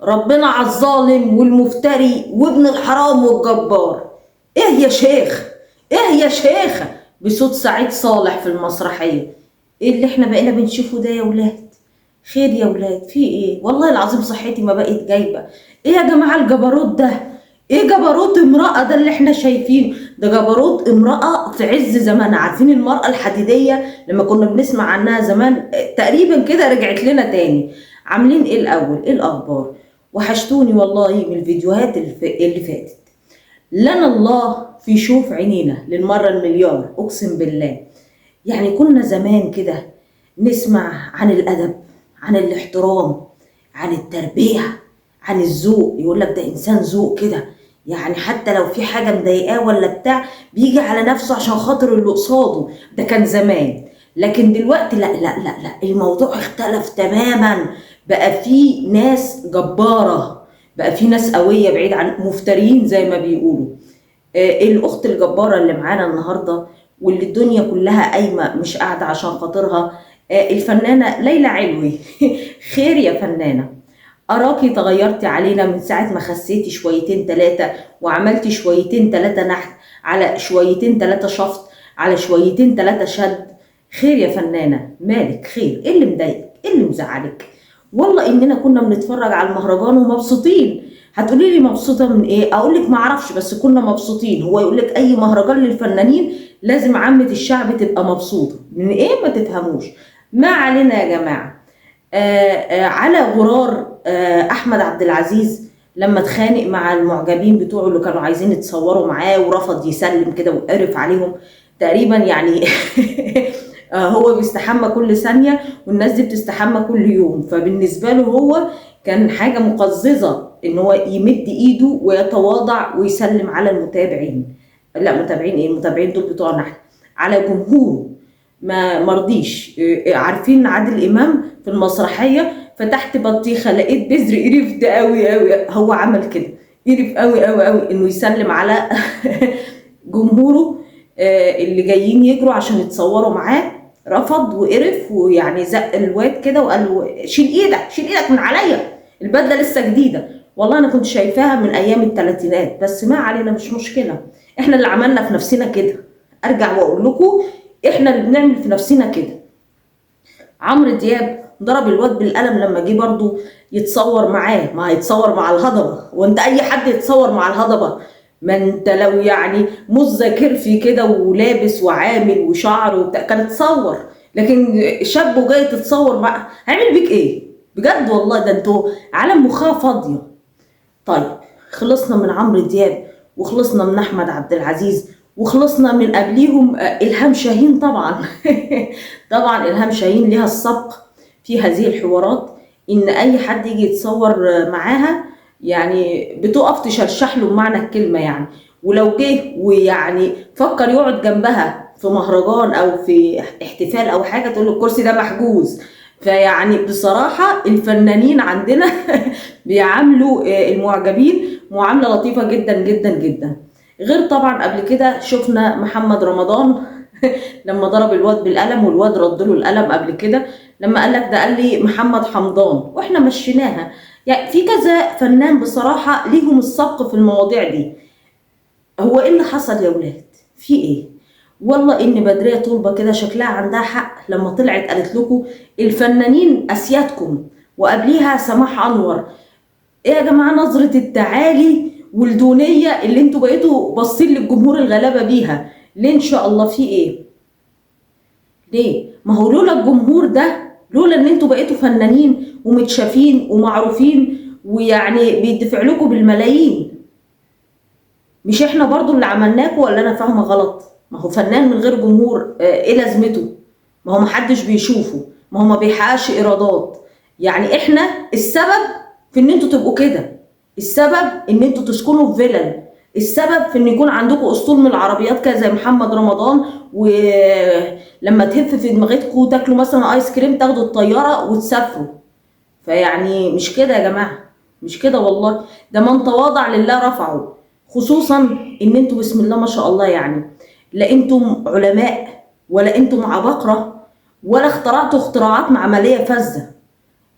ربنا على الظالم والمفتري وابن الحرام والجبار. ايه يا شيخ، ايه يا شيخة، بصوت سعيد صالح في المسرحية. ايه اللي احنا بقينا بنشوفه ده يا ولاد؟ خير يا ولاد، في ايه؟ والله العظيم صحتي ما بقت جايبة. ايه يا جماعة الجبروت ده؟ ايه جبروت امرأة ده اللي احنا شايفينه؟ ده جبروت امرأة في عز زمانها. عارفين المرأة الحديدية لما كنا بنسمع عنها زمان؟ تقريبا كده رجعت لنا تاني. عاملين ايه الاول؟ ايه الاخبار؟ وحشتوني والله من الفيديوهات اللي فاتت. لنا الله في شوف عينينا للمرة المليار، اقسم بالله. يعني كنا زمان كده نسمع عن الادب، عن الاحترام، عن التربية، عن الذوق. يقول لك ده انسان ذوق كده، يعني حتى لو في حاجة مضايقاه ولا بتاع بيجي على نفسه عشان خاطر اللي قصاده. ده كان زمان. لكن دلوقتي لا لا لا لا، الموضوع اختلف تماما. بقى في ناس جبارة، بقى في ناس قوية بعيد عن مفترين زي ما بيقولوا. الاخت الجبارة اللي معانا النهاردة واللي الدنيا كلها قايمة مش قاعدة عشان خاطرها، الفنانة ليلى علوي. خير يا فنانة، أراكي تغيرتي علينا من ساعة ما خسيتي شويتين تلاتة وعملتي شويتين تلاتة نحت على شويتين تلاتة شفط على شويتين تلاتة شد. خير يا فنانة، مالك؟ خير؟ ايه اللي مضايقك؟ ايه اللي مزعلك؟ والله اننا كنا بنتفرج على المهرجان ومبسوطين. هتقولي لي مبسوطة من ايه؟ اقول لك معرفش، بس كنا مبسوطين. هو يقول لك اي مهرجان للفنانين لازم عامة الشعب تبقى مبسوطة من ايه؟ ما تفهموش. ما علينا يا جماعة. على غرار احمد عبد العزيز لما اتخانق مع المعجبين بتوعه اللي كانوا عايزين يتصوروا معاه ورفض يسلم كده وقرف عليهم تقريبا يعني. هو بيستحمى كل ثانية والناس دي بتستحمى كل يوم، فبالنسبة له هو كان حاجة مقززة ان هو يمد ايده ويتواضع ويسلم على المتابعين. لا متابعين ايه؟ المتابعين دول بتوعنا احنا، على جمهوره. ما مرضيش. عارفين عادل امام في المسرحيه فتحت بطيخه لقيت بذر قرف ده قوي قوي، هو عمل كده، قرف قوي قوي قوي انه يسلم على جمهوره اللي جايين يجروا عشان يتصوروا معاه. رفض وقرف ويعني زق الواد كده وقال له شيل ايدك، شيل ايدك من عليا، البدله لسه جديده. والله انا كنت شايفاها من ايام الثلاثينات، بس ما علينا مش مشكله. احنا اللي عملنا في نفسنا كده. ارجع واقول لكم، احنا اللي بنعمل في نفسنا كده. عمرو دياب ضرب الواد بالقلم لما جه برضه يتصور معاه. ما هيتصور مع الهضبه؟ وانت اي حد يتصور مع الهضبه؟ ما انت لو يعني مزه كرفي كده ولابس وعامل وشعر وبتاع كان اتصور، لكن شاب وجاي تتصور مع هيعمل بيك ايه؟ بجد والله ده انتوا عالم مخها فاضيه. طيب، خلصنا من عمرو دياب وخلصنا من احمد عبد العزيز وخلصنا من قبليهم الهام شاهين طبعا. طبعا الهام شاهين ليها السبق في هذه الحوارات، ان اي حد يجي يتصور معاها يعني بتقف تشرشح له بمعنى الكلمه يعني. ولو جه ويعني فكر يقعد جنبها في مهرجان او في احتفال او حاجه تقول له الكرسي ده محجوز. فيعني بصراحه الفنانين عندنا بيعاملوا المعجبين معامله لطيفه جدا جدا جدا. غير طبعا قبل كده شفنا محمد رمضان لما ضرب الواد بالقلم والواد رد له القلم قبل كده، لما قال لك ده قال لي محمد حمضان واحنا مشيناها. يعني في كذا فنان بصراحه ليهم السبق في المواضيع دي. هو ايه اللي حصل يا ولاد؟ في ايه؟ والله ان بدريه طلبه كده شكلها عندها حق لما طلعت قالت لكم الفنانين اسيادكم، وقبليها سماح انور. ايه يا جماعه نظره التعالي والدونيه اللي انتوا بقيتوا باصين للجمهور الغلابه بيها ليه؟ ان شاء الله في ايه؟ ليه؟ ما هو لولا الجمهور ده، لولا ان انتوا بقيتوا فنانين ومتشافين ومعروفين ويعني بيدفع لكم بالملايين، مش احنا برضو اللي عملناكوا؟ ولا انا فاهمه غلط؟ ما هو فنان من غير جمهور ايه لازمته؟ ما هو محدش بيشوفه، ما هو ما بيحققش ايرادات. يعني احنا السبب في ان انتوا تبقوا كده، السبب ان انتوا تسكنوا في فيلل، السبب في ان يكون عندكم اسطول من العربيات كده زي محمد رمضان، ولما تهف في دماغتكم تاكلوا مثلا ايس كريم تاخدوا الطياره وتسافروا. فيعني مش كده يا جماعه، مش كده والله. ده من تواضع لله رفعه. خصوصا ان انتوا بسم الله ما شاء الله يعني لا انتم علماء ولا انتم عباقرة ولا اخترعتوا اختراعات معملية فذة.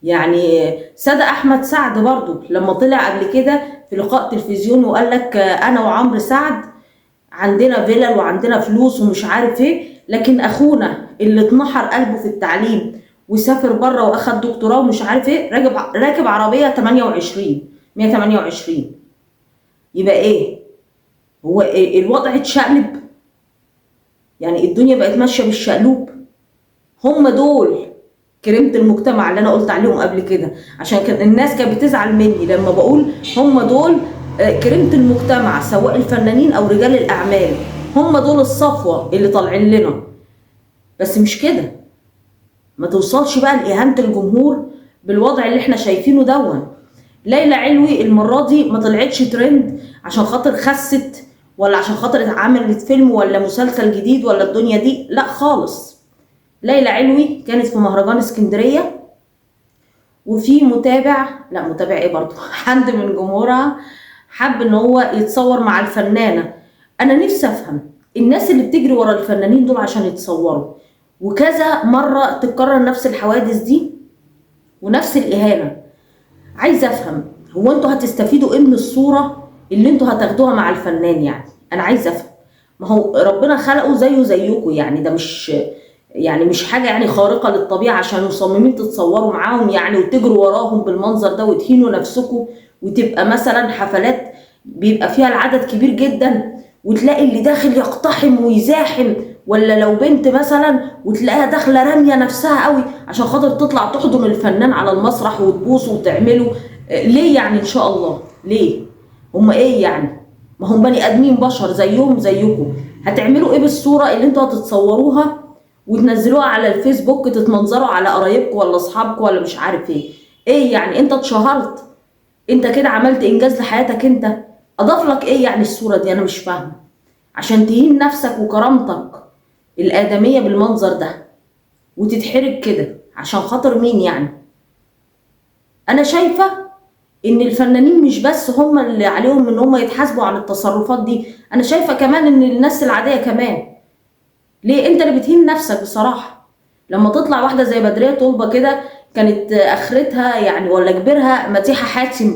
يعني سادة احمد سعد برضو لما طلع قبل كده في لقاء تلفزيوني وقال لك انا وعمرو سعد عندنا فيلل وعندنا فلوس ومش عارف ايه، لكن اخونا اللي اتنحر قلبه في التعليم وسافر بره واخد دكتوراه ومش عارف ايه راكب عربيه 28 128. يبقى ايه؟ هو إيه الوضع اتشقلب؟ يعني الدنيا بقت ماشيه بالشقلوب. هم دول كريمه المجتمع اللي انا قلت عليهم قبل كده، عشان كان الناس كانت بتزعل مني لما بقول هم دول كريمه المجتمع، سواء الفنانين او رجال الاعمال. هم دول الصفوه اللي طالعين لنا. بس مش كده، ما توصلش بقى لإهانة الجمهور بالوضع اللي احنا شايفينه دون. ليلى علوي المرة دي ما طلعتش ترند عشان خاطر خست، ولا عشان خاطر عملت فيلم ولا مسلسل جديد ولا الدنيا دي، لا خالص. ليلى علوي كانت في مهرجان اسكندرية، وفي متابع ايه برضه حد من جمهورها حب ان هو يتصور مع الفنانة. انا نفسي افهم الناس اللي بتجري ورا الفنانين دول عشان يتصوروا، وكذا مرة تتكرر نفس الحوادث دي ونفس الإهانة. عايزة أفهم، هو أنتوا هتستفيدوا إيه من الصورة اللي أنتوا هتاخدوها مع الفنان؟ يعني أنا عايزة أفهم. ما هو ربنا خلقه زيه زيكم، يعني ده مش حاجة يعني خارقة للطبيعة عشان مصممين تتصوروا معاهم يعني وتجروا وراهم بالمنظر ده وتهينوا نفسكم، وتبقى مثلا حفلات بيبقى فيها العدد كبير جدا وتلاقي اللي داخل يقتحم ويزاحم، ولا لو بنت مثلا وتلاقيها داخله راميه نفسها قوي عشان خاطر تطلع تحضن الفنان على المسرح وتبوسه وتعمله. ليه يعني؟ ان شاء الله ليه؟ هما ايه يعني؟ ما هم بني ادمين بشر زيهم زيكم. هتعملوا ايه بالصوره اللي انتوا هتتصوروها وتنزلوها على الفيسبوك تتمنظروا على قرايبكم ولا اصحابكم ولا مش عارف ايه؟ ايه يعني؟ انت اتشهرت، انت كده عملت انجاز لحياتك، انت اضاف لك ايه يعني الصوره دي؟ انا مش فاهمه. عشان تهين نفسك وكرامتك الآدمية بالمنظر ده وتتحرج كده عشان خاطر مين يعني؟ أنا شايفة إن الفنانين مش بس هم اللي عليهم إن هم يتحاسبوا على التصرفات دي، أنا شايفة كمان إن الناس العادية كمان. ليه أنت اللي بتهين نفسك بصراحة؟ لما تطلع واحدة زي بدرية طلبة كده كانت آخرتها يعني ولا كبرها مديحة حاتم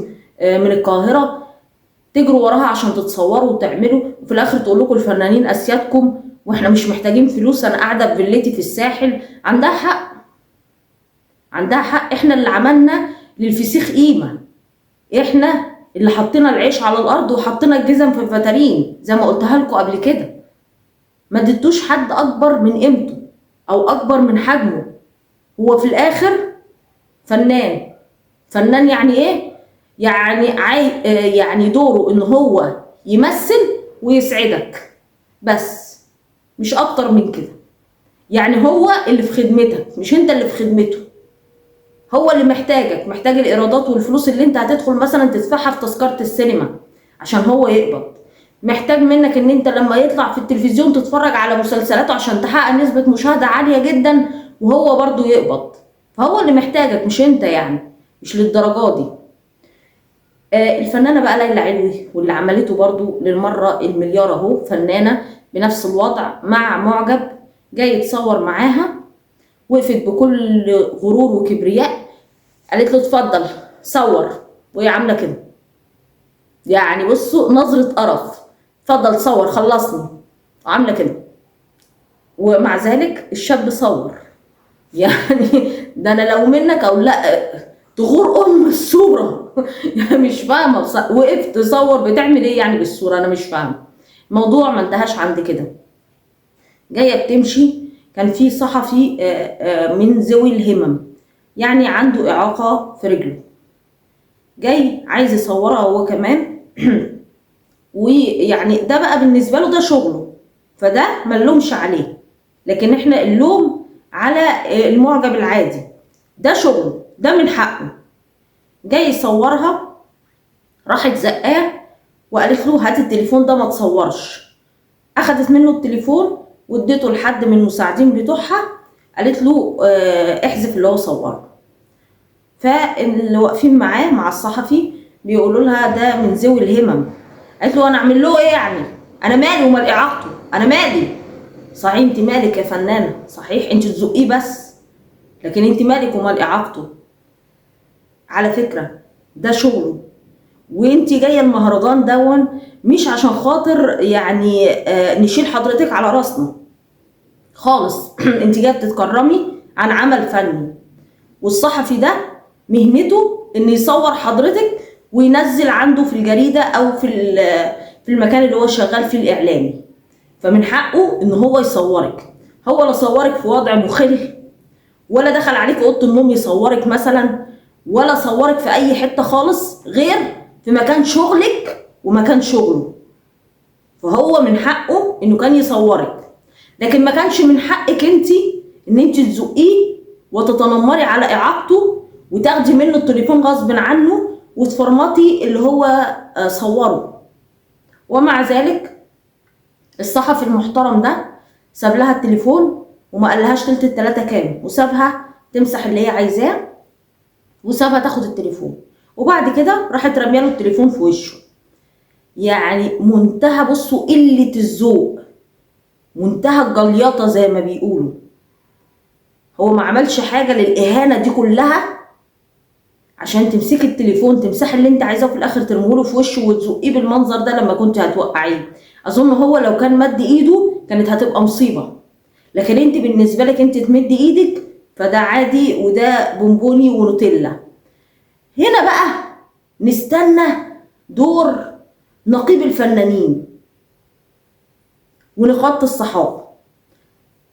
من القاهرة، تجروا وراها عشان تتصوروا وتعملوا، وفي الاخر تقول لكم الفنانين اسيادكم واحنا مش محتاجين فلوس، انا قاعده بفيلتي في الساحل. عندها حق، عندها حق. احنا اللي عملنا للفسيخ قيمه، احنا اللي حطينا العيش على الارض وحطينا الجزم في الفترين زي ما قلتها لكم قبل كده. ما اديتوش حد اكبر من قيمته او اكبر من حجمه. هو في الاخر فنان. فنان يعني ايه؟ يعني يعني دوره ان هو يمثل ويسعدك بس، مش اكتر من كده. يعني هو اللي في خدمتك مش انت اللي في خدمته. هو اللي محتاجك، محتاج الايرادات والفلوس اللي انت هتدخل مثلا تدفعها في تذكرة السينما عشان هو يقبض. محتاج منك ان انت لما يطلع في التلفزيون تتفرج على مسلسلاته عشان تحقق نسبة مشاهدة عالية جدا وهو برضو يقبض. فهو اللي محتاجك مش انت يعني، مش للدرجة دي. الفنانة بقى ليلى علوي واللي عملته برضو للمرة المليار اهو، فنانة بنفس الوضع مع معجب جاي يتصور معاها، وقفت بكل غرور وكبرياء قالت له اتفضل صور، وهي عاملة كده يعني بصوا نظرة قرف، اتفضل صور خلصني، وعاملة كده. ومع ذلك الشاب صور. يعني ده انا لو منك او لا تغور الصورة. يعني مش فاهمة وقفت تصور بتعمل ايه يعني بالصورة؟ انا مش فاهمة. الموضوع ما انتهاش عند كده. جاية بتمشي كان في صحفي من ذوي الهمم، يعني عنده إعاقة في رجله، جاي عايز يصورها هو كمان. ويعني ده بقى بالنسبة له ده شغله، فده ملومش عليه، لكن احنا اللوم على المعجب العادي. ده شغله، ده من حقه. جاي يصورها، راحت زقاه وقالت له هات التليفون ده ما تصورش. اخدت منه التليفون واديته لحد من المساعدين بتوعها، قالت له احذف اللي هو صوره. فاللي واقفين معاه مع الصحفي بيقولوا لها ده من ذوي الهمم. قالت له انا اعمل له ايه يعني؟ انا مالي ومال اعاقته؟ انا مالي؟ صحيح انت مالك يا فنانه، صحيح انت تزقيه بس، لكن انت مالك ومال اعاقته؟ على فكرة ده شغله. وانت جايه المهرجان دون مش عشان خاطر يعني نشيل حضرتك على راسنا خالص. انت جايه بتتكرمي عن عمل فني، والصحفي ده مهنته ان يصور حضرتك وينزل عنده في الجريده او في المكان اللي هو شغال فيه الاعلامي. فمن حقه ان هو يصورك. هو لا صورك في وضع مخل، ولا دخل عليك اوضه النوم يصورك مثلا، ولا صورك في اي حته خالص غير في مكان شغلك ومكان شغله. فهو من حقه انه كان يصورك، لكن ما كانش من حقك انت ان انت تزقيه وتتنمري على اعاقته وتاخدي منه التليفون غصب عنه وتفرمطي اللي هو صوره. ومع ذلك الصحفي المحترم ده ساب لها التليفون وما قالهاش تلت التلاتة كام، وسابها تمسح اللي هي عايزاه وسابها تاخد التليفون، وبعد كده راحت رمياله التليفون في وشه. يعني منتهى، بصوا، قلة الذوق، منتهى الجليطة زي ما بيقولوا. هو ما عملش حاجة للإهانة دي كلها عشان تمسكي التليفون تمسحي اللي انت عايزاه وفي الآخر ترموله في وشه وتزقيه بالمنظر ده لما كنت هتوقعيه. أظن هو لو كان مد إيده كانت هتبقى مصيبة، لكن انت بالنسبة لك انت تمد إيدك فده عادي، وده بونبوني ونوتيلا. هنا بقى نستنى دور نقيب الفنانين ونقابة الصحافة.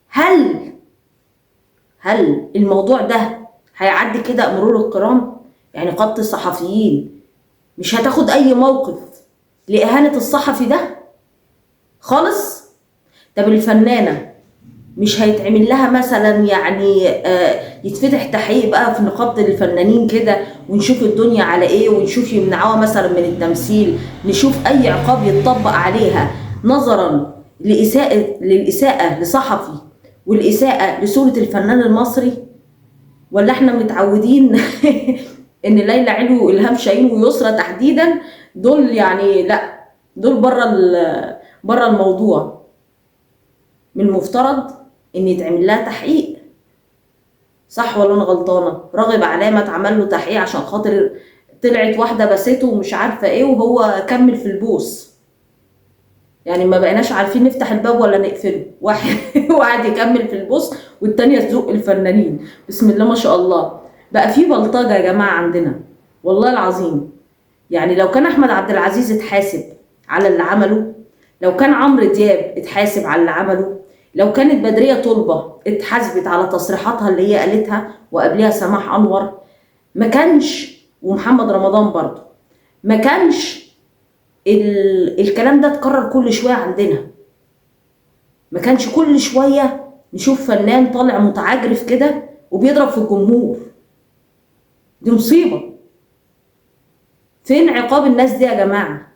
هل الموضوع ده هيعدي كده مرور الكرام؟ يعني نقابة الصحفيين مش هتاخد اي موقف لإهانة الصحفي ده خالص؟ طب الفنانة مش هيتعمل لها مثلا يعني يتفتح تحقيق بقى في نقابة الفنانين كده ونشوف الدنيا على ايه، ونشوف يمنعوها مثلا من التمثيل، نشوف اي عقاب يتطبق عليها نظرا للإساءة لصحفي والإساءة لصورة الفنان المصري؟ ولا احنا متعودين ان ليلى علو والهام شاهين ويسرا تحديدا دول يعني لا، دول بره الموضوع. من المفترض ان يتعمل لها تحقيق، صح ولا انا غلطانه؟ راغب علامه اتعمل له تحقيق عشان خاطر طلعت واحده بسته ومش عارفه ايه وهو كمل في البوس. يعني ما بقيناش عارفين نفتح الباب ولا نقفله. واحد يكمل في البوس والتانيه تزق الفنانين. بسم الله ما شاء الله، بقى في بلطجه يا جماعه عندنا والله العظيم. يعني لو كان احمد عبد العزيز اتحاسب على اللي عمله، لو كان عمرو دياب اتحاسب على اللي عمله، لو كانت بدرية طلبة اتحاسبت على تصريحاتها اللي هي قالتها وقبلها سماح أنور، ما كانش، ومحمد رمضان برضه، ما كانش الكلام ده اتكرر كل شوية عندنا. ما كانش كل شوية نشوف فنان طالع متعجرف كده وبيضرب في الجمهور. دي مصيبة. فين عقاب الناس دي يا جماعة؟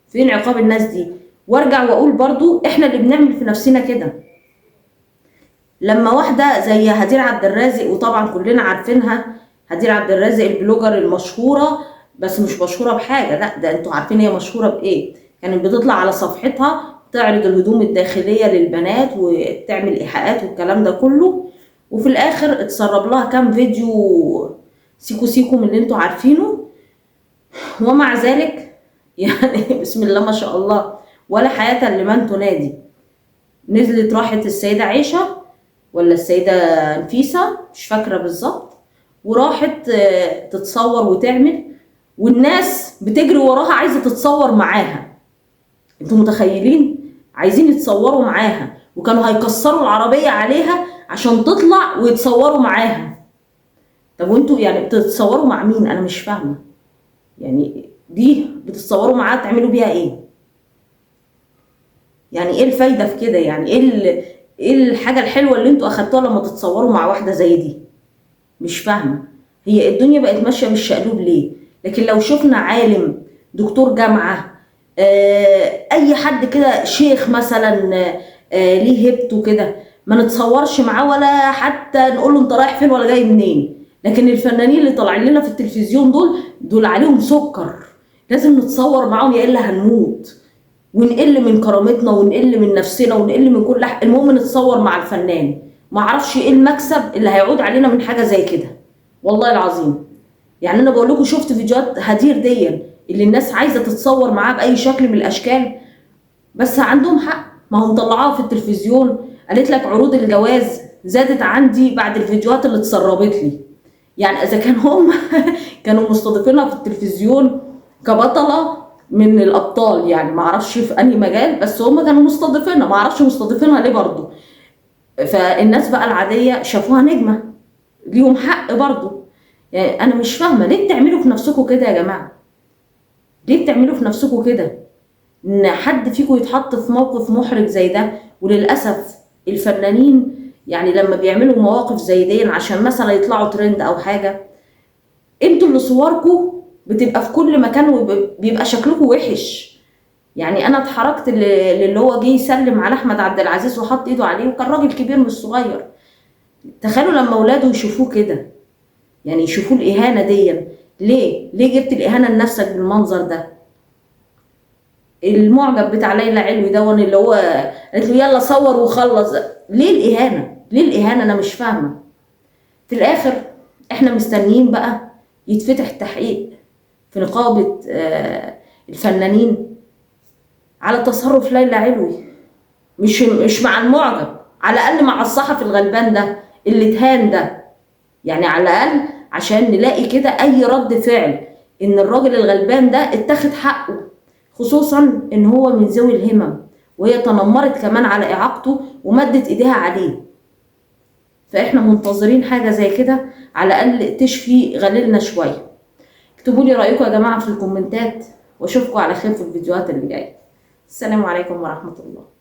فين عقاب الناس دي؟ وارجع واقول برضو احنا اللي بنعمل في نفسنا كده. لما واحدة زي هدير عبد الرازق، وطبعا كلنا عارفينها، هدير عبد الرازق البلوجر المشهورة، بس مش مشهورة بحاجة، لا ده انتوا عارفين هي مشهورة بايه. كانت بتطلع على صفحتها تعرض الهدوم الداخلية للبنات وتعمل ايحاءات والكلام ده كله، وفي الاخر اتسرب لها كام فيديو سيكو سيكو من اللي انتوا عارفينه. ومع ذلك يعني بسم الله ما شاء الله، ولا حياة لمن تنادي. نزلت راحت السيدة عيشة ولا السيدة نفيسة مش فاكرة بالظبط، وراحت تتصور وتعمل، والناس بتجري وراها عايزة تتصور معاها. انتوا متخيلين؟ عايزين يتصوروا معاها، وكانوا هيكسروا العربية عليها عشان تطلع ويتصوروا معاها. طب وانتوا يعني بتتصوروا مع مين؟ انا مش فاهمة. يعني دي بتتصوروا معاها تعملوا بيها ايه؟ يعني ايه الفايدة في كده؟ يعني ايه الحاجة الحلوة اللي انتوا اخدتوها لما تتصوروا مع واحدة زي دي؟ مش فاهمة. هي الدنيا بقت ماشية بالشقلوب ليه؟ لكن لو شفنا عالم، دكتور جامعة، اي حد كده، شيخ مثلا ليه هيبته كده، ما نتصورش معاه ولا حتى نقول له انت رايح فين ولا جاي منين. لكن الفنانين اللي طالعين لنا في التلفزيون دول عليهم سكر، لازم نتصور معاهم يا الا هنموت ونقل من كرامتنا ونقل من نفسنا ونقل من كل حاجه. المهم نتصور مع الفنان. ما اعرفش ايه المكسب اللي هيعود علينا من حاجه زي كده والله العظيم. يعني انا بقول لكم شفت فيديوهات هدير دي اللي الناس عايزه تتصور معاه باي شكل من الاشكال، بس عندهم حق، ما هم مطلعاها في التلفزيون، قالت لك عروض الجواز زادت عندي بعد الفيديوهات اللي اتسربت لي. يعني اذا كان هم كانوا مستضيفينها في التلفزيون كبطله من الابطال، يعني ما اعرفش في انهي مجال، بس هم كانوا مستضيفينها، ما اعرفش مستضيفينها ليه برضه. فالناس بقى العاديه شافوها نجمه، ليهم حق برضه. يعني انا مش فاهمه ليه بتعملوا في نفسكم كده يا جماعه، ليه بتعملوا في نفسكم كده ان حد فيكم يتحط في موقف محرج زي ده. وللاسف الفنانين يعني لما بيعملوا مواقف زي دي عشان مثلا يطلعوا ترند او حاجه، انتوا اللي صوركم بتبقى في كل مكان وبيبقى شكلكم وحش. يعني انا اتحركت اللي هو جه يسلم على احمد عبد العزيز وحط ايده عليه، وكان راجل كبير مش صغير. تخيلوا لما اولاده يشوفوه كده، يعني يشوفوا الاهانه دي. ليه جبت الاهانه لنفسك بالمنظر ده؟ المعجب بتاع ليلى علوي دون اللي هو قالت له يلا صور وخلص، ليه الاهانه؟ ليه الاهانه؟ انا مش فاهمه. في الاخر احنا مستنيين بقى يتفتح تحقيق في نقابه الفنانين على تصرف ليلى علوي، مش مع المعجب، على الاقل مع الصحفي الغلبان ده اللي اتهان ده. يعني على الاقل عشان نلاقي كده اي رد فعل ان الراجل الغلبان ده اتاخد حقه، خصوصا ان هو من ذوي الهمم، وهي تنمرت كمان على اعاقته ومدت ايديها عليه. فاحنا منتظرين حاجه زي كده على الاقل تشفي غليلنا شويه. اكتبوا لي رايكم يا جماعه في الكومنتات، واشوفكم على خير في الفيديوهات اللي جايه. السلام عليكم ورحمه الله.